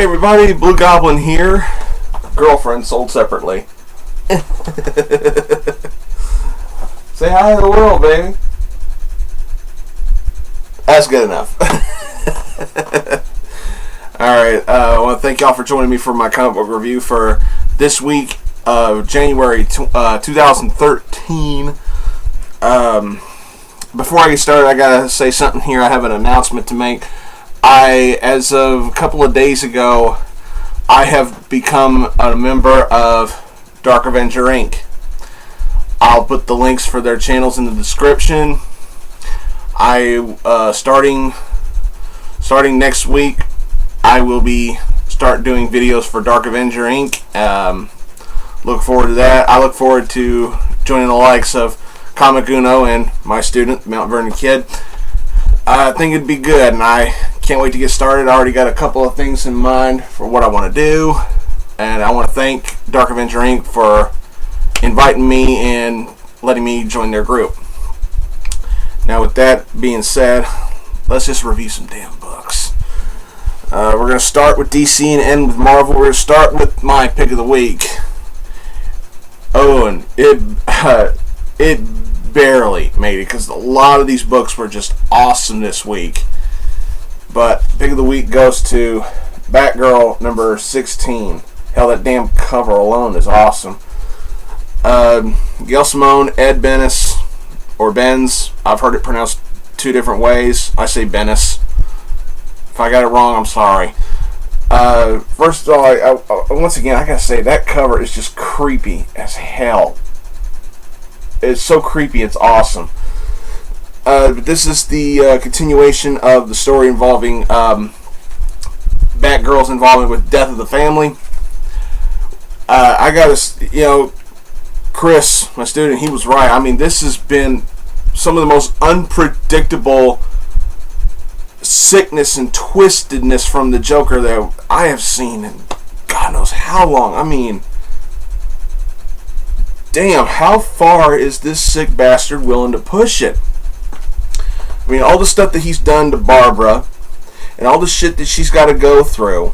Hey everybody, Blugoblin here. Girlfriend sold separately. Say hi to the world, baby. That's good enough. Alright, I want to thank y'all for joining me for my comic book review for this week of January 2013. Before I get started, I gotta say something here. I have an announcement to make. As of a couple of days ago, I have become a member of Dark Avenger Inc. I'll put the links for their channels in the description. Starting next week, I will start doing videos for Dark Avenger Inc. Look forward to that. I look forward to joining the likes of Comic Uno and my student, TheMtVernonKid. I think it'd be good, and I can't wait to get started. I already got a couple of things in mind for what I want to do, and I want to thank Dark Avenger Inc. for inviting me and letting me join their group. Now, with that being said, let's just review some damn books. We're going to start with DC and end with Marvel. We're going to start with my pick of the week. Oh, and it barely made it because a lot of these books were just awesome this week. But pick of the week goes to Batgirl number 16. Hell, that damn cover alone is awesome. Gail Simone, Ed Benes, or Benz. I've heard it pronounced two different ways. I say Benes. If I got it wrong, I'm sorry. First of all, once again, I gotta say that cover is just creepy as hell. It's so creepy, it's awesome. But this is the continuation of the story involving Batgirl's involvement with Death of the Family. I gotta, Chris, my student, he was right. I mean, this has been some of the most unpredictable sickness and twistedness from the Joker that I have seen in God knows how long. I mean, damn, how far is this sick bastard willing to push it? I mean, all the stuff that he's done to Barbara, and all the shit that she's got to go through.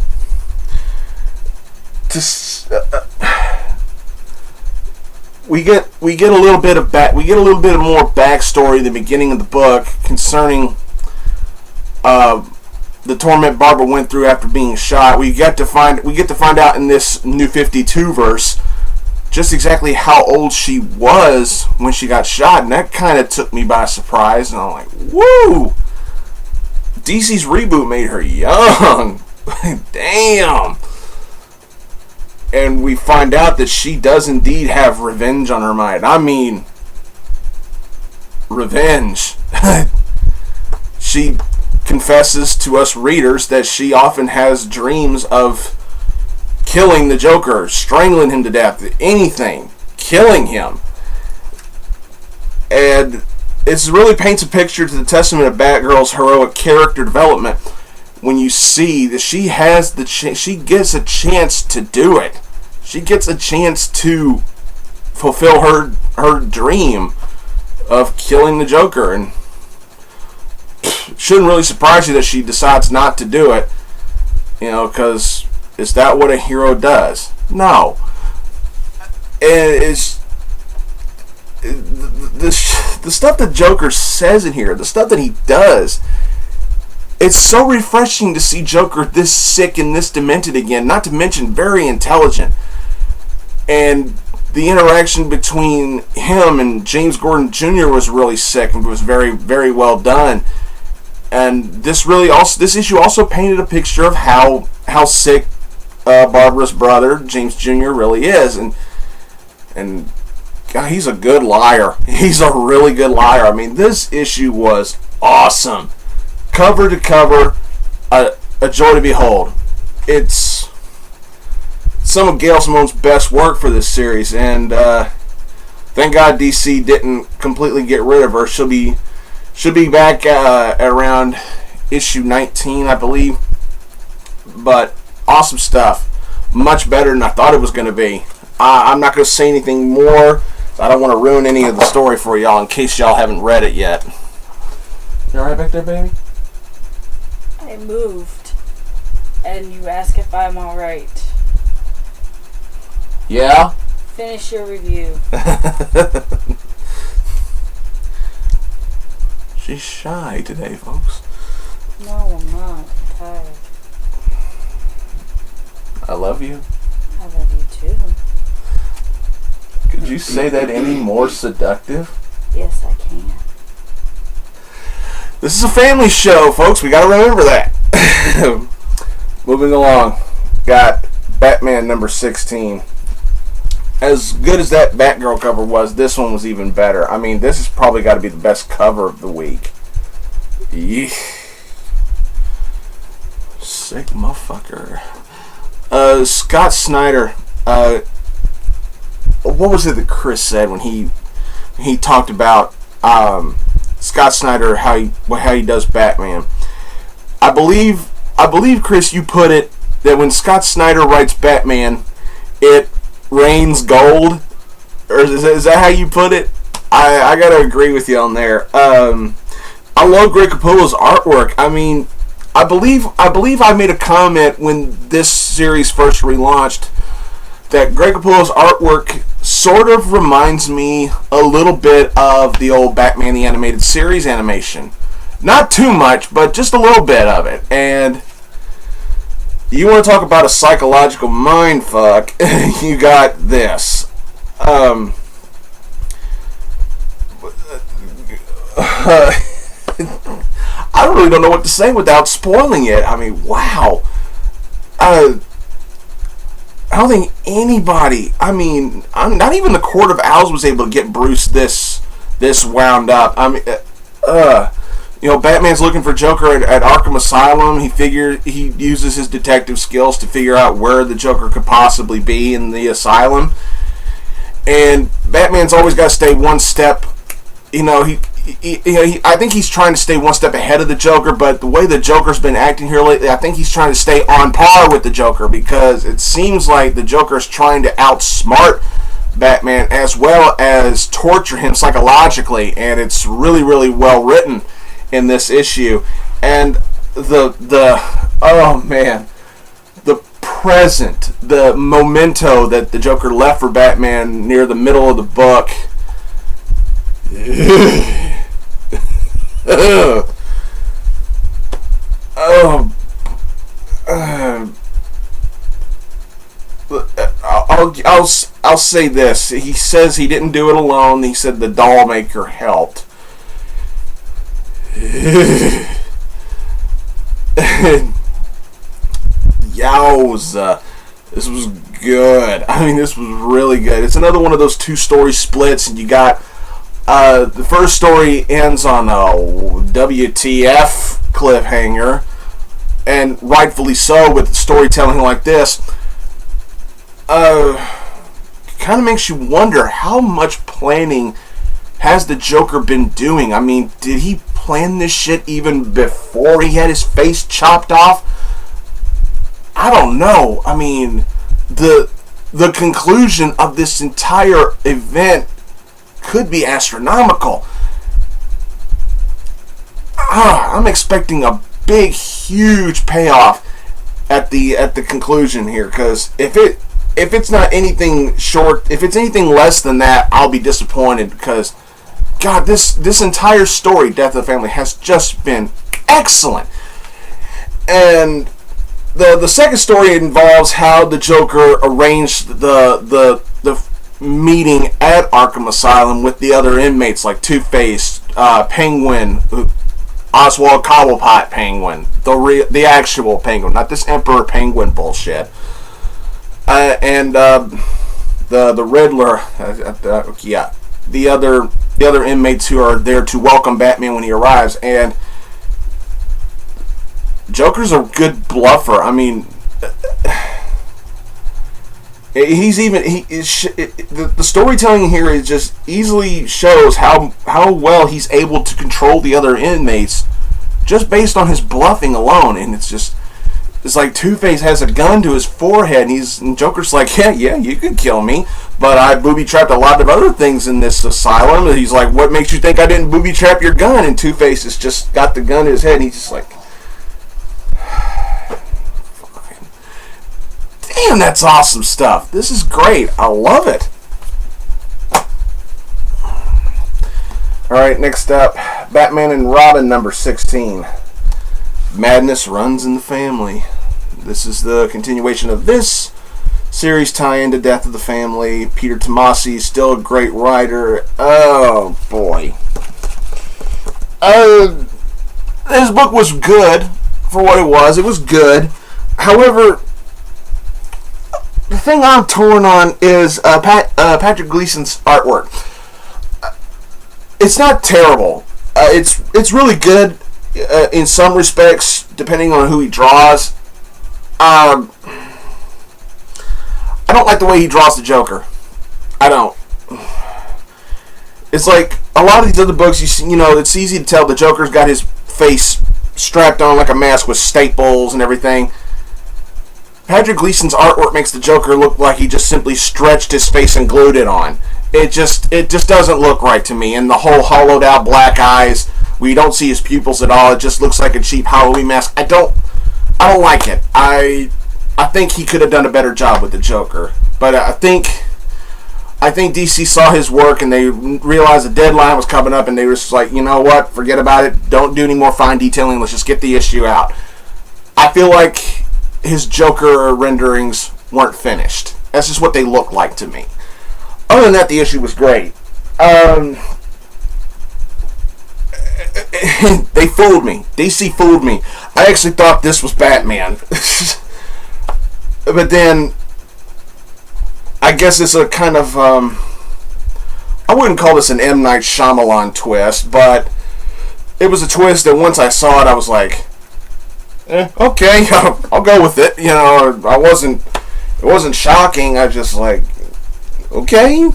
We get a little bit of more backstory at the beginning of the book concerning the torment Barbara went through after being shot. We get to find out in this New 52 verse just exactly how old she was when she got shot, and that kind of took me by surprise, and I'm like, woo! DC's reboot made her young. Damn. And we find out that she does indeed have revenge on her mind. I mean, revenge. She confesses to us readers that she often has dreams of killing the Joker, strangling him to death, anything, killing him. And it really paints a picture to the testament of Batgirl's heroic character development when you see that she has she gets a chance to do it. She gets a chance to fulfill her dream of killing the Joker, and shouldn't really surprise you that she decides not to do it, because is that what a hero does? No. And it's the stuff that Joker says in here, the stuff that he does, it's so refreshing to see Joker this sick and this demented again, not to mention very intelligent. And the interaction between him and James Gordon Jr. was really sick and was very, very well done. And this issue also painted a picture of how sick Barbara's brother, James Jr., really is. And God, he's a good liar. He's a really good liar. I mean, this issue was awesome. Cover to cover, a joy to behold. It's some of Gail Simone's best work for this series, and thank God DC didn't completely get rid of her. She'll be back around issue 19, I believe. But awesome stuff. Much better than I thought it was going to be. I'm not going to say anything more. I don't want to ruin any of the story for y'all in case y'all haven't read it yet. You alright back there, baby? I moved. and you ask if I'm alright. Yeah? Finish your review. She's shy today, folks. No, I'm not. I'm tired. I love you. I love you too. Could you say that any more seductive? Yes, I can. This is a family show, folks. We gotta remember that. Moving along. Got Batman number 16. As good as that Batgirl cover was, this one was even better. I mean, this has probably got to be the best cover of the week. Yeesh. Sick motherfucker. Scott Snyder. What was it that Chris said when he talked about Scott Snyder, how he does Batman? I believe, Chris, you put it that when Scott Snyder writes Batman, it rains gold, or is that how you put it? I gotta agree with you on there. I love Greg Capullo's artwork. I mean, I believe I made a comment when this series first relaunched that Greg Capullo's artwork sort of reminds me a little bit of the old Batman the Animated Series animation. Not too much, but just a little bit of it. And you want to talk about a psychological mindfuck, you got this. I really don't know what to say without spoiling it. I mean, wow. I don't think anybody, I'm not even the Court of Owls was able to get Bruce this wound up. I mean, Batman's looking for Joker at Arkham Asylum. He uses his detective skills to figure out where the Joker could possibly be in the asylum. And Batman's always got to stay one step. I think he's trying to stay one step ahead of the Joker, but the way the Joker's been acting here lately, I think he's trying to stay on par with the Joker, because it seems like the Joker's trying to outsmart Batman as well as torture him psychologically, and it's really, really well written in this issue. And the present, the memento that the Joker left for Batman near the middle of the book. I'll say this. He says he didn't do it alone. He said the doll maker helped. Yowza. This was good. I mean, this was really good. It's another one of those two-story splits, and you got the first story ends on a WTF cliffhanger, and rightfully so with storytelling like this. Kind of makes you wonder how much planning has the Joker been doing. I mean, did he plan this shit even before he had his face chopped off? I don't know. I mean, the conclusion of this entire event could be astronomical. I'm expecting a big, huge payoff at the conclusion here, because if it's not anything short, if it's anything less than that, I'll be disappointed, because God, this entire story, Death of the Family, has just been excellent. And the second story involves how the Joker arranged the meeting at Arkham Asylum with the other inmates, like Two-Face, Penguin, Oswald Cobblepot Penguin, the actual Penguin, not this Emperor Penguin bullshit, and the Riddler, the other inmates who are there to welcome Batman when he arrives. And Joker's a good bluffer. I mean, the storytelling here is just easily shows how well he's able to control the other inmates just based on his bluffing alone. And it's like Two-Face has a gun to his forehead, and Joker's like, yeah, you could kill me, but I booby-trapped a lot of other things in this asylum. And he's like, what makes you think I didn't booby-trap your gun? And Two-Face has just got the gun in his head, and he's just like, Man, that's awesome stuff. This is great. I love it. Alright, next up, Batman and Robin number 16. Madness runs in the family. This is the continuation of this series tie-in to Death of the Family. Peter Tomasi is still a great writer. Oh, boy. His book was good for what it was. It was good. However, the thing I'm torn on is Patrick Gleason's artwork. It's not terrible. It's really good in some respects, depending on who he draws. I don't like the way he draws the Joker. I don't. It's like a lot of these other books, it's easy to tell the Joker's got his face strapped on like a mask with staples and everything. Patrick Gleason's artwork makes the Joker look like he just simply stretched his face and glued it on. It just doesn't look right to me. And the whole hollowed out black eyes, where you don't see his pupils at all, it just looks like a cheap Halloween mask. I don't like it. I think he could have done a better job with the Joker. But I think DC saw his work and they realized the deadline was coming up and they were just like, you know what, forget about it. Don't do any more fine detailing. Let's just get the issue out. I feel like his Joker renderings weren't finished. That's just what they look like to me. Other than that, the issue was great. They fooled me. DC fooled me. I actually thought this was Batman. But then, I guess it's a kind of, I wouldn't call this an M. Night Shyamalan twist, but it was a twist that once I saw it, I was like, okay, I'll go with it. It wasn't shocking. I just like, okay,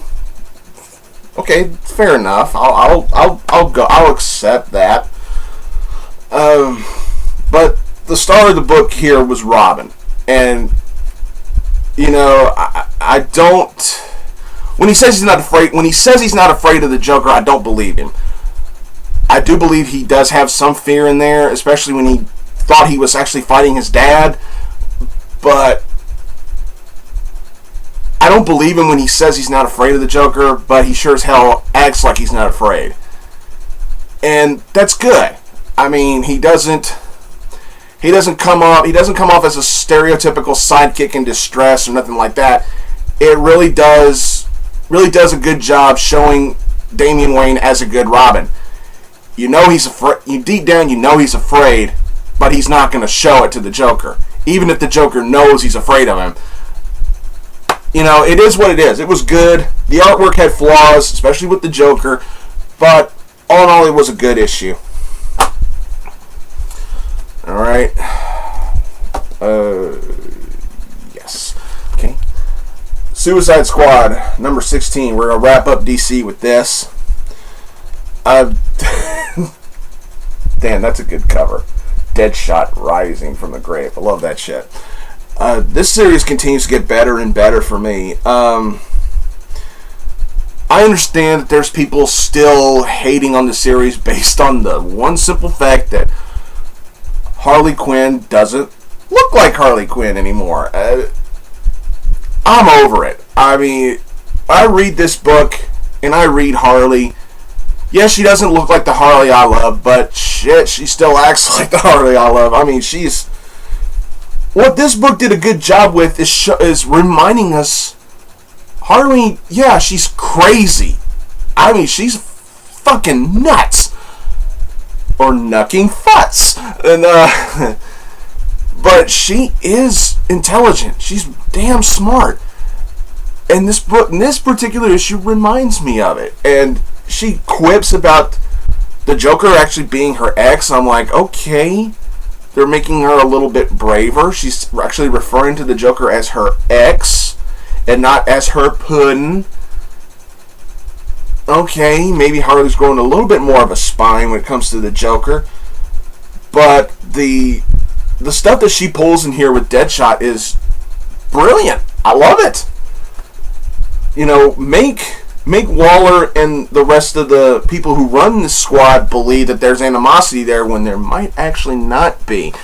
fair enough. I'll go. I'll accept that. But the star of the book here was Robin, and I don't. When he says he's not afraid of the Joker, I don't believe him. I do believe he does have some fear in there, especially when he thought he was actually fighting his dad. But I don't believe him when he says he's not afraid of the Joker, but he sure as hell acts like he's not afraid. And that's good. I mean, he doesn't come off as a stereotypical sidekick in distress or nothing like that. It really does a good job showing Damian Wayne as a good Robin. He's afraid. Deep down, he's afraid, but he's not going to show it to the Joker, even if the Joker knows he's afraid of him. It is what it is. It was good. The artwork had flaws, especially with the Joker, but all in all, it was a good issue. All right. Yes. Okay. Suicide Squad number 16. We're gonna wrap up DC with this. Damn, that's a good cover. Deadshot rising from the grave. I love that shit. This series continues to get better and better for me. I understand that there's people still hating on the series based on the one simple fact that Harley Quinn doesn't look like Harley Quinn anymore. I'm over it. I mean, I read this book and I read Harley. Yes, she doesn't look like the Harley I love, but shit, she still acts like the Harley I love. I mean, what this book did a good job with is reminding us, Harley, yeah, she's crazy. I mean, she's fucking nuts. Or knucking futs. And, but she is intelligent. She's damn smart. And this particular issue reminds me of it. And she quips about the Joker actually being her ex. I'm like, okay, they're making her a little bit braver. She's actually referring to the Joker as her ex and not as her puddin'. Okay, maybe Harley's growing a little bit more of a spine when it comes to the Joker. But the stuff that she pulls in here with Deadshot is brilliant. I love it. Make Waller and the rest of the people who run this squad believe that there's animosity there when there might actually not be.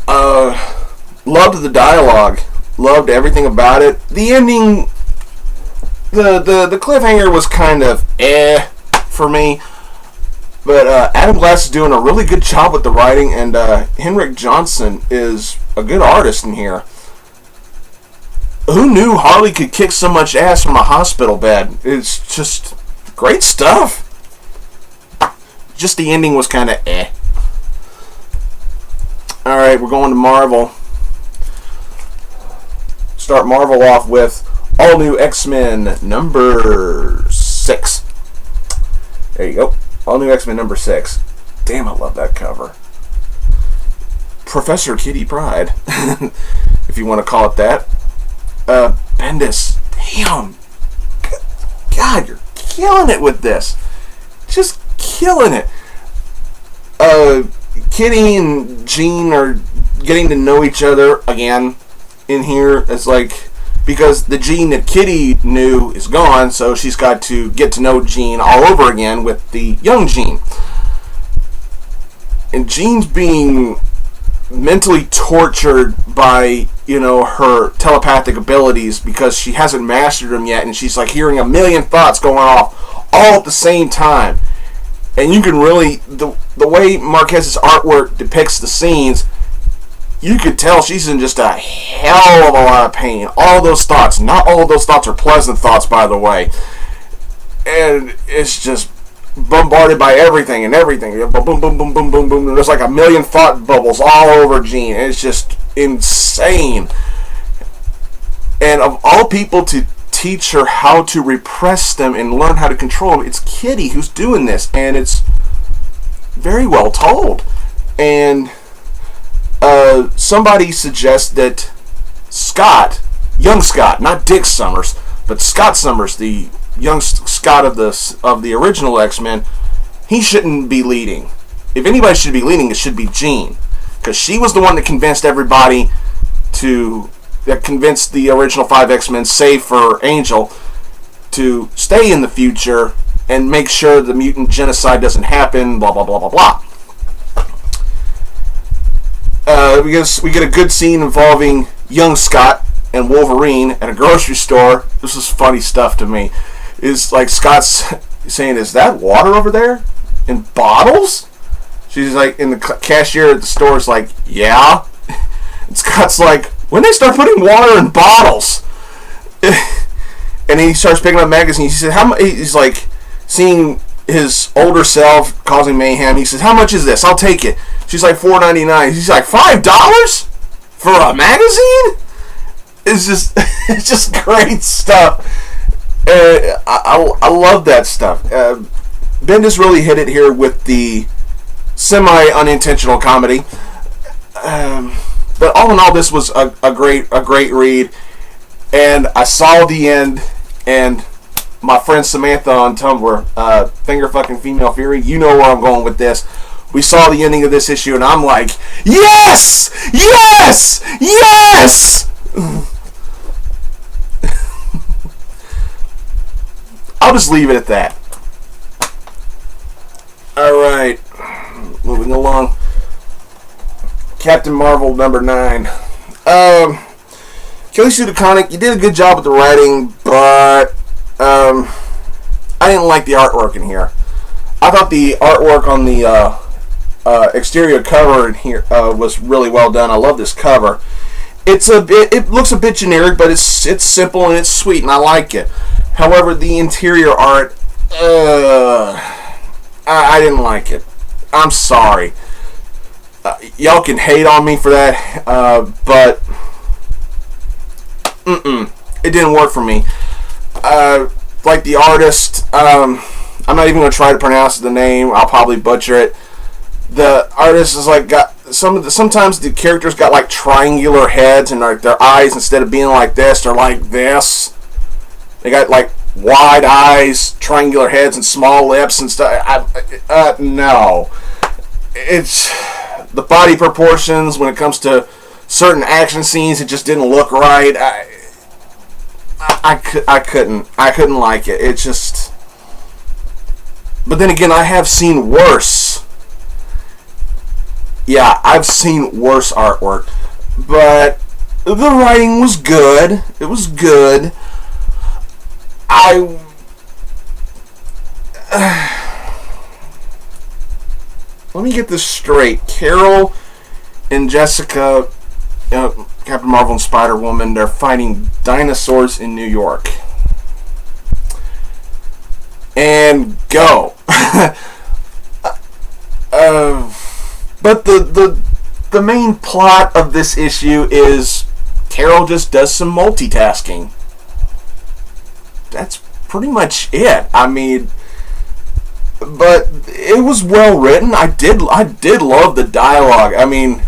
Loved the dialogue. Loved everything about it. The ending, the cliffhanger was kind of for me. But Adam Glass is doing a really good job with the writing, and Henrik Johnson is a good artist in here. Who knew Harley could kick so much ass from a hospital bed? It's just great stuff. Just the ending was kind of Alright, we're going to Marvel. Start Marvel off with All New X-Men number 6. There you go. All New X-Men number 6. Damn, I love that cover. Professor Kitty Pryde, if you want to call it that. Bendis. Damn. God, you're killing it with this. Just killing it. Kitty and Jean are getting to know each other again in here. It's like, because the Jean that Kitty knew is gone, so she's got to get to know Jean all over again with the young Jean. And Jean's being mentally tortured by, her telepathic abilities because she hasn't mastered them yet, and she's like hearing a million thoughts going off all at the same time. And you can really, the way Marquez's artwork depicts the scenes, you could tell she's in just a hell of a lot of pain. All those thoughts, not all of those thoughts are pleasant thoughts, by the way. And it's just bombarded by everything and everything. Boom, boom, boom, boom, boom, boom, boom. There's like a million thought bubbles all over Jean. It's just insane. And of all people to teach her how to repress them and learn how to control them, it's Kitty who's doing this. And it's very well told. And somebody suggests that young Scott, not Dick Summers, but Scott Summers, the young Scott of the original X-Men, he shouldn't be leading. If anybody should be leading, it should be Jean, because she was the one that convinced everybody that convinced the original 5 X-Men, save for Angel, to stay in the future and make sure the mutant genocide doesn't happen, blah, blah, blah, blah, blah. We get a good scene involving young Scott and Wolverine at a grocery store. This is funny stuff to me. Is like Scott's saying, "Is that water over there in bottles?" She's like, in the cashier at the store is like, "Yeah." And Scott's like, "When they start putting water in bottles?" And he starts picking up magazines. He said, he's like seeing his older self causing mayhem. He says, "How much is this? I'll take it." She's like, $4.99. He's like, $5 for a magazine? It's just great stuff. I love that stuff. Bendis really hit it here with the semi-unintentional comedy. But all in all, this was a great read. And I saw the end, and my friend Samantha on Tumblr, Finger Fucking Female Fury, you know where I'm going with this. We saw the ending of this issue, and I'm like, yes! Yes! Yes! I'll just leave it at that. Alright. Moving along. Captain Marvel number 9. Kelly Sue DeConnick, you did a good job with the writing, but I didn't like the artwork in here. I thought the artwork on the exterior cover in here was really well done. I love this cover. It looks a bit generic, but it's simple and it's sweet, and I like it. However, the interior art, I didn't like it. I'm sorry. Y'all can hate on me for that, but it didn't work for me. Like the artist, I'm not even going to try to pronounce the name. I'll probably butcher it. The artist is like sometimes the characters got like triangular heads, and like their eyes, instead of being like this, they're like this. They got like wide eyes, triangular heads, and small lips and stuff. No. It's the body proportions when it comes to certain action scenes, it just didn't look right. I couldn't like it. It just. But then again, I have seen worse. Yeah, I've seen worse artwork. But The writing was good. It was good. Let me get this straight. Carol and Jessica, Captain Marvel and Spider-Woman, they're fighting dinosaurs in New York. And go. But the main plot of this issue is Carol just does some multitasking. That's pretty much it. I mean, but it was well written. I did love the dialogue. I mean,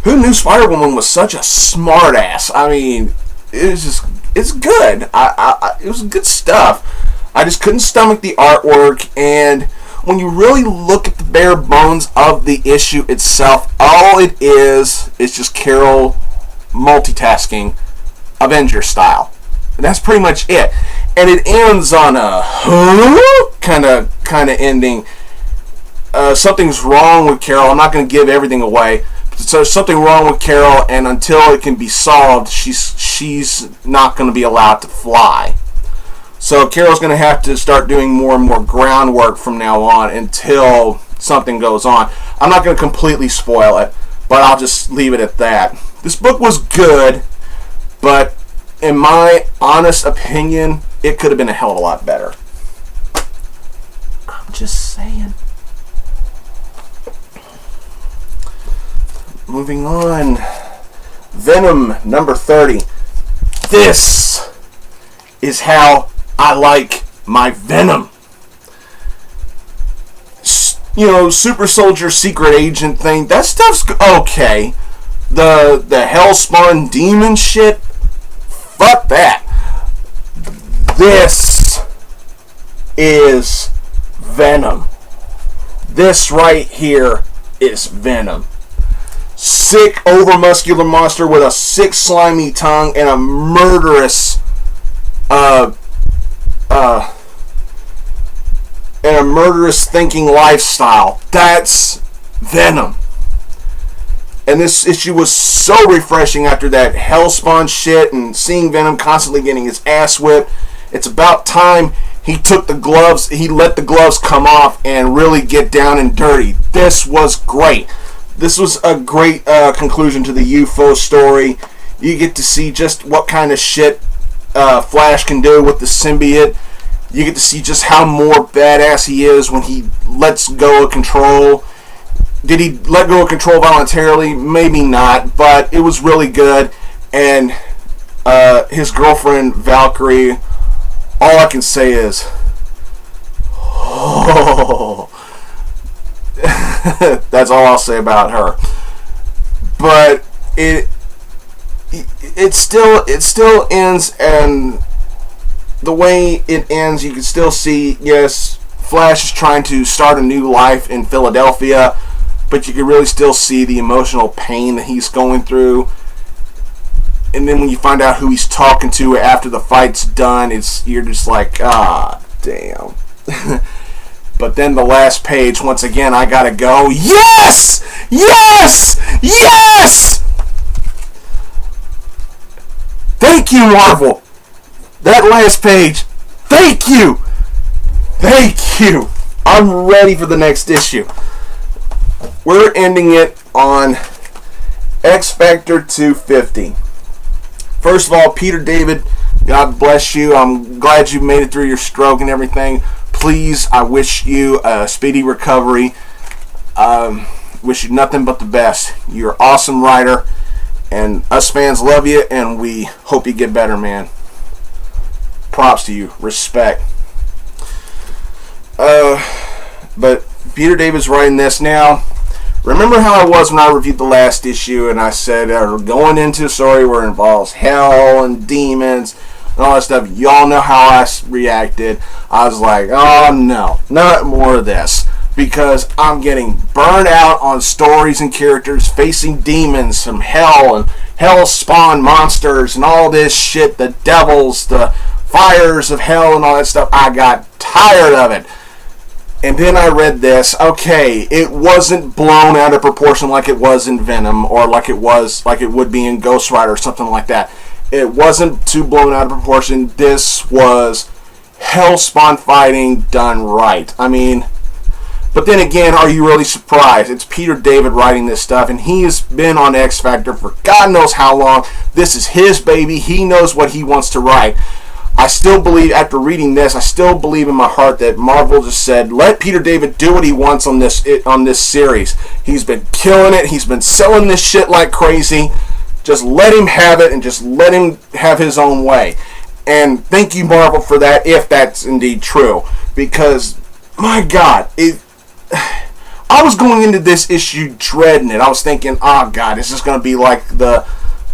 who knew Spider-Woman was such a smart ass? I mean, it's good. It was good stuff. I just couldn't stomach the artwork, and when you really look at the bare bones of the issue itself, all it is just Carol multitasking, Avenger style. And that's pretty much it. And it ends on a kind of ending. Something's wrong with Carol. I'm not going to give everything away. So there's something wrong with Carol, and until it can be solved, she's not going to be allowed to fly. So Carol's going to have to start doing more and more groundwork from now on until something goes on. I'm not going to completely spoil it, but I'll just leave it at that. This book was good, but in my honest opinion, it could have been a hell of a lot better. I'm just saying. Moving on. Venom number 30. This is how I like my Venom. You know, super soldier, secret agent thing, that stuff's okay. The hellspawn demon shit, fuck that. This is Venom. This right here is Venom. Sick, overmuscular monster with a sick, slimy tongue and a murderous thinking lifestyle. That's Venom. And this issue was so refreshing after that hellspawn shit and seeing Venom constantly getting his ass whipped. It's about time he let the gloves come off and really get down and dirty. This was great. This was a great conclusion to the UFO story. You get to see just what kind of shit Flash can do with the symbiote. You get to see just how more badass he is when he lets go of control. Did he let go of control voluntarily? Maybe not, but it was really good. And his girlfriend, Valkyrie, all I can say is, oh. That's all I'll say about her. But it still ends, and the way it ends, you can still see, yes, Flash is trying to start a new life in Philadelphia, but you can really still see the emotional pain that he's going through. And then when you find out who he's talking to after the fight's done, you're just like, ah, damn. But then the last page, once again, I gotta go, yes! Yes! Yes! Thank you, Marvel! That last page, thank you! Thank you! I'm ready for the next issue. We're ending it on X-Factor 250. First of all, Peter David, God bless you. I'm glad you made it through your stroke and everything. Please, I wish you a speedy recovery. Wish you nothing but the best. You're an awesome writer, and us fans love you, and we hope you get better, man. Props to you. Respect. But Peter David's writing this now. Remember how I was when I reviewed the last issue, and I said we're going into a story where it involves hell and demons and all that stuff. Y'all know how I reacted. I was like, oh no, not more of this. Because I'm getting burned out on stories and characters facing demons from hell and hell spawn monsters and all this shit, the devils, the fires of hell and all that stuff. I got tired of it. And then I read this. Okay, it wasn't blown out of proportion like it was in Venom, or like it would be in Ghost Rider or something like that. It wasn't too blown out of proportion. This was hellspawn fighting done right. I mean, but then again, are you really surprised? It's Peter David writing this stuff, and he has been on X Factor for God knows how long. This is his baby. He knows what he wants to write. I still believe, after reading this, I still believe in my heart that Marvel just said, let Peter David do what he wants on this series. He's been killing it. He's been selling this shit like crazy. Just let him have it, and just let him have his own way. And thank you, Marvel, for that, if that's indeed true. Because, my God, I was going into this issue dreading it. I was thinking, oh God, this is going to be like the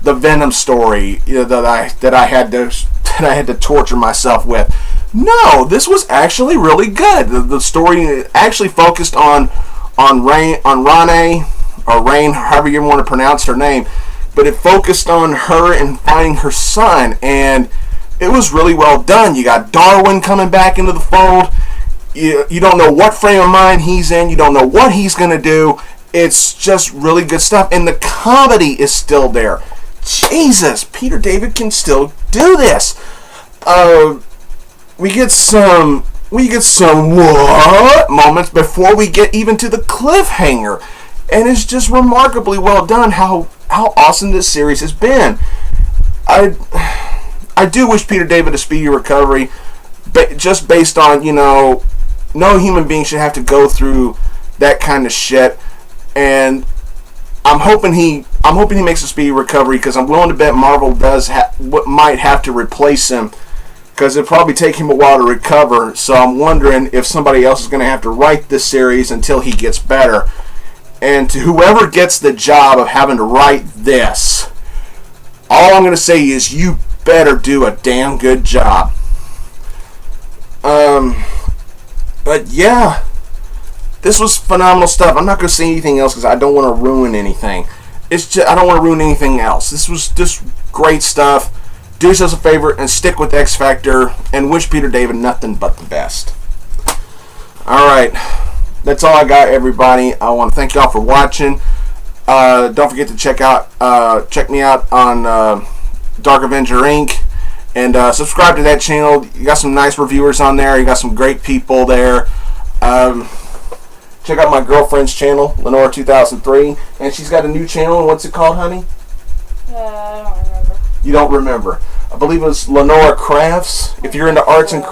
Venom story that I had to torture myself with. No, this was actually really good. The story actually focused on Rane, or Rain, however you want to pronounce her name, but it focused on her and finding her son, and it was really well done. You got Darwin coming back into the fold. You don't know what frame of mind he's in. You don't know what he's going to do. It's just really good stuff, and the comedy is still there. Jesus, Peter David can still do this. We get some what moments before we get even to the cliffhanger, and it's just remarkably well done. How awesome this series has been. I do wish Peter David a speedy recovery, just based on, no human being should have to go through that kind of shit, and I'm hoping he makes a speedy recovery, because I'm willing to bet Marvel might have to replace him, because it'll probably take him a while to recover. So I'm wondering if somebody else is going to have to write this series until he gets better. And to whoever gets the job of having to write this, all I'm going to say is you better do a damn good job. But yeah, this was phenomenal stuff. I'm not going to say anything else because I don't want to ruin anything. I don't want to ruin anything else. This was just great stuff. Do yourselves a favor and stick with X Factor, and wish Peter David nothing but the best. Alright, that's all I got, everybody. I want to thank y'all for watching. Don't forget to check me out on Dark Avenger Inc. And subscribe to that channel. You got some nice reviewers on there. You got some great people there. Check out my girlfriend's channel, Lenora2003, and she's got a new channel. What's it called, honey? I don't remember. You don't remember? I believe it was Lenora Crafts. If you're into arts and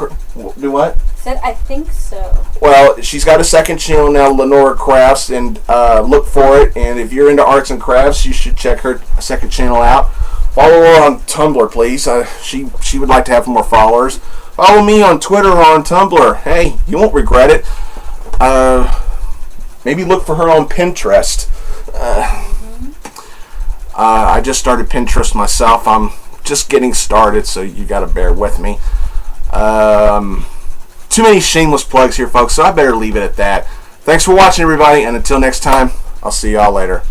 do what? Said I think so. Well, she's got a second channel now, Lenora Crafts, and look for it. And if you're into arts and crafts, you should check her second channel out. Follow her on Tumblr, please. She would like to have more followers. Follow me on Twitter or on Tumblr. Hey, you won't regret it. Maybe look for her on Pinterest. I just started Pinterest myself. I'm just getting started, so you got to bear with me. Too many shameless plugs here, folks, so I better leave it at that. Thanks for watching, everybody, and until next time, I'll see y'all later.